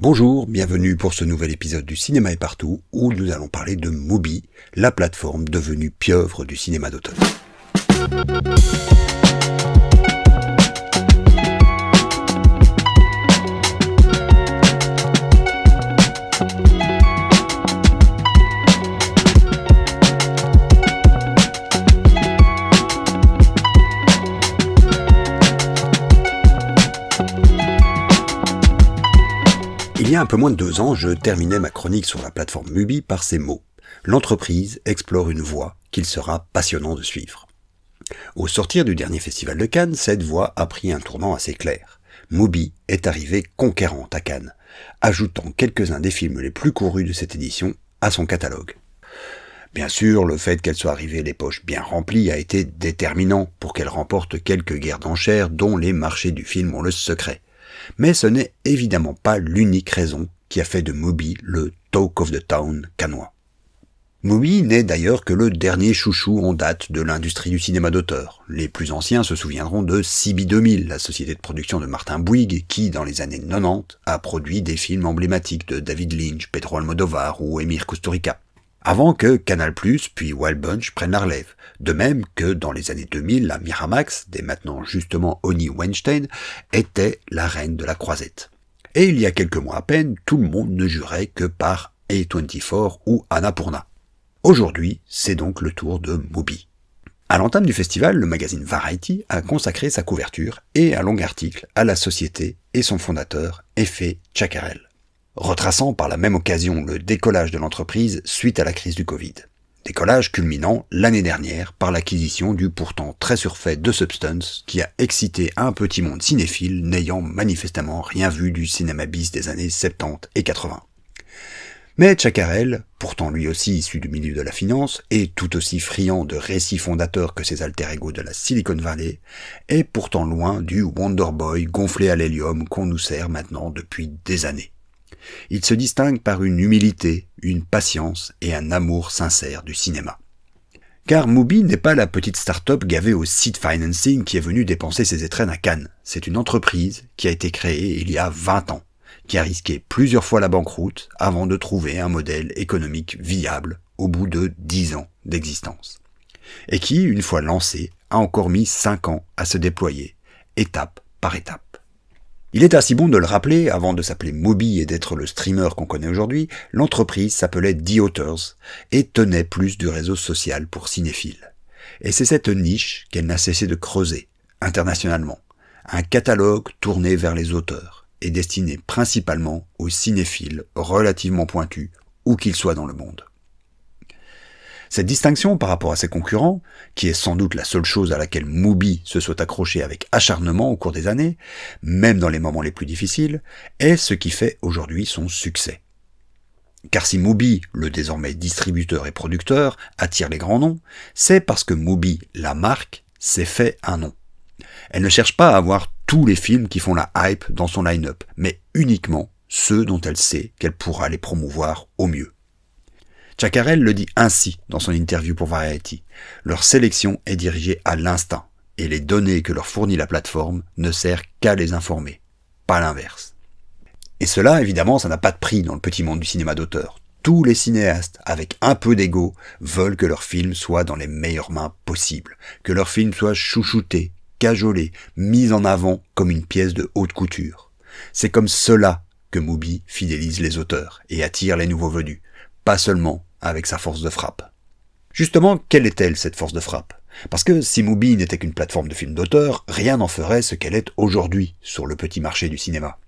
Bonjour, bienvenue pour ce nouvel épisode du Cinéma est partout où nous allons parler de Mubi, la plateforme devenue pieuvre du cinéma d'auteur. Il y a un peu moins de 2 ans, je terminais ma chronique sur la plateforme Mubi par ces mots. L'entreprise explore une voie qu'il sera passionnant de suivre. Au sortir du dernier festival de Cannes, cette voie a pris un tournant assez clair. Mubi est arrivée conquérante à Cannes, ajoutant quelques-uns des films les plus courus de cette édition à son catalogue. Bien sûr, le fait qu'elle soit arrivée les poches bien remplies a été déterminant pour qu'elle remporte quelques guerres d'enchères dont les marchés du film ont le secret. Mais ce n'est évidemment pas l'unique raison qui a fait de Mubi le Talk of the Town cannois. Mubi n'est d'ailleurs que le dernier chouchou en date de l'industrie du cinéma d'auteur. Les plus anciens se souviendront de CB 2000, la société de production de Martin Bouygues, qui, dans les années 90, a produit des films emblématiques de David Lynch, Pedro Almodovar ou Emir Kusturica. Avant que Canal+, puis Wild Bunch prennent la relève. De même que dans les années 2000, la Miramax, dès maintenant justement Oni Weinstein, était la reine de la croisette. Et il y a quelques mois à peine, tout le monde ne jurait que par A24 ou Annapurna. Aujourd'hui, c'est donc le tour de Mubi. À l'entame du festival, le magazine Variety a consacré sa couverture et un long article à la société et son fondateur, Efe Tchakarel, retraçant par la même occasion le décollage de l'entreprise suite à la crise du Covid. Décollage culminant l'année dernière par l'acquisition du pourtant très surfait The Substance qui a excité un petit monde cinéphile n'ayant manifestement rien vu du cinéma bis des années 70 et 80. Mais Tchakarel, pourtant lui aussi issu du milieu de la finance et tout aussi friand de récits fondateurs que ses alter-ego de la Silicon Valley, est pourtant loin du Wonder Boy gonflé à l'hélium qu'on nous sert maintenant depuis des années. Il se distingue par une humilité, une patience et un amour sincère du cinéma. Car Mubi n'est pas la petite start-up gavée au seed financing qui est venue dépenser ses étrennes à Cannes. C'est une entreprise qui a été créée il y a 20 ans, qui a risqué plusieurs fois la banqueroute avant de trouver un modèle économique viable au bout de 10 ans d'existence. Et qui, une fois lancée, a encore mis 5 ans à se déployer, étape par étape. Il est ainsi bon de le rappeler, avant de s'appeler Mubi et d'être le streamer qu'on connaît aujourd'hui, l'entreprise s'appelait The Authors et tenait plus du réseau social pour cinéphiles. Et c'est cette niche qu'elle n'a cessé de creuser, internationalement. Un catalogue tourné vers les auteurs et destiné principalement aux cinéphiles relativement pointus, où qu'ils soient dans le monde. Cette distinction par rapport à ses concurrents, qui est sans doute la seule chose à laquelle Mubi se soit accroché avec acharnement au cours des années, même dans les moments les plus difficiles, est ce qui fait aujourd'hui son succès. Car si Mubi, le désormais distributeur et producteur, attire les grands noms, c'est parce que Mubi, la marque, s'est fait un nom. Elle ne cherche pas à avoir tous les films qui font la hype dans son line-up, mais uniquement ceux dont elle sait qu'elle pourra les promouvoir au mieux. Tchakarel le dit ainsi dans son interview pour Variety. Leur sélection est dirigée à l'instinct, et les données que leur fournit la plateforme ne servent qu'à les informer, pas l'inverse. Et cela, évidemment, ça n'a pas de prix dans le petit monde du cinéma d'auteur. Tous les cinéastes, avec un peu d'ego, veulent que leur film soit dans les meilleures mains possibles, que leur film soit chouchouté, cajolé, mis en avant comme une pièce de haute couture. C'est comme cela que Mubi fidélise les auteurs et attire les nouveaux venus, pas seulement avec sa force de frappe. Justement, quelle est-elle cette force de frappe ? Parce que si Mubi n'était qu'une plateforme de films d'auteur, rien n'en ferait ce qu'elle est aujourd'hui sur le petit marché du cinéma.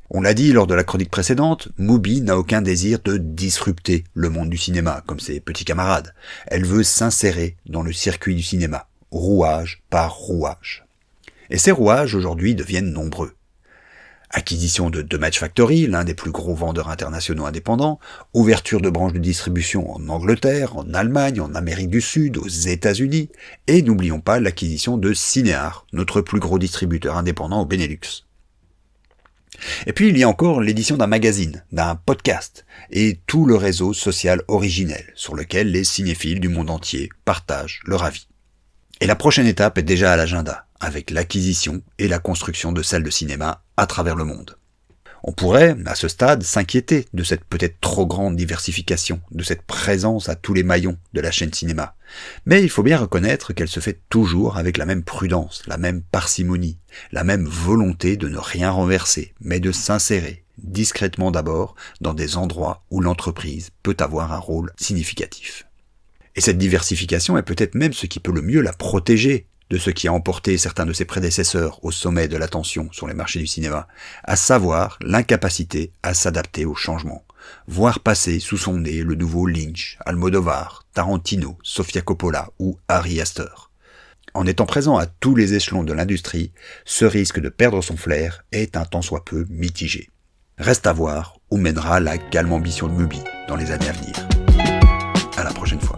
On l'a dit lors de la chronique précédente, Mubi n'a aucun désir de disrupter le monde du cinéma, comme ses petits camarades. Elle veut s'insérer dans le circuit du cinéma, rouage par rouage. Et ces rouages aujourd'hui deviennent nombreux. Acquisition de The Match Factory, l'un des plus gros vendeurs internationaux indépendants, ouverture de branches de distribution en Angleterre, en Allemagne, en Amérique du Sud, aux États-Unis, et n'oublions pas l'acquisition de Cinéar, notre plus gros distributeur indépendant au Benelux. Et puis il y a encore l'édition d'un magazine, d'un podcast, et tout le réseau social originel, sur lequel les cinéphiles du monde entier partagent leur avis. Et la prochaine étape est déjà à l'agenda, avec l'acquisition et la construction de salles de cinéma à travers le monde. On pourrait, à ce stade, s'inquiéter de cette peut-être trop grande diversification, de cette présence à tous les maillons de la chaîne cinéma. Mais il faut bien reconnaître qu'elle se fait toujours avec la même prudence, la même parcimonie, la même volonté de ne rien renverser, mais de s'insérer, discrètement d'abord, dans des endroits où l'entreprise peut avoir un rôle significatif. Et cette diversification est peut-être même ce qui peut le mieux la protéger de ce qui a emporté certains de ses prédécesseurs au sommet de l'attention sur les marchés du cinéma, à savoir l'incapacité à s'adapter aux changements, voir passer sous son nez le nouveau Lynch, Almodovar, Tarantino, Sofia Coppola ou Ari Aster. En étant présent à tous les échelons de l'industrie, ce risque de perdre son flair est un tant soit peu mitigé. Reste à voir où mènera la calme ambition de Mubi dans les années à venir. À la prochaine fois.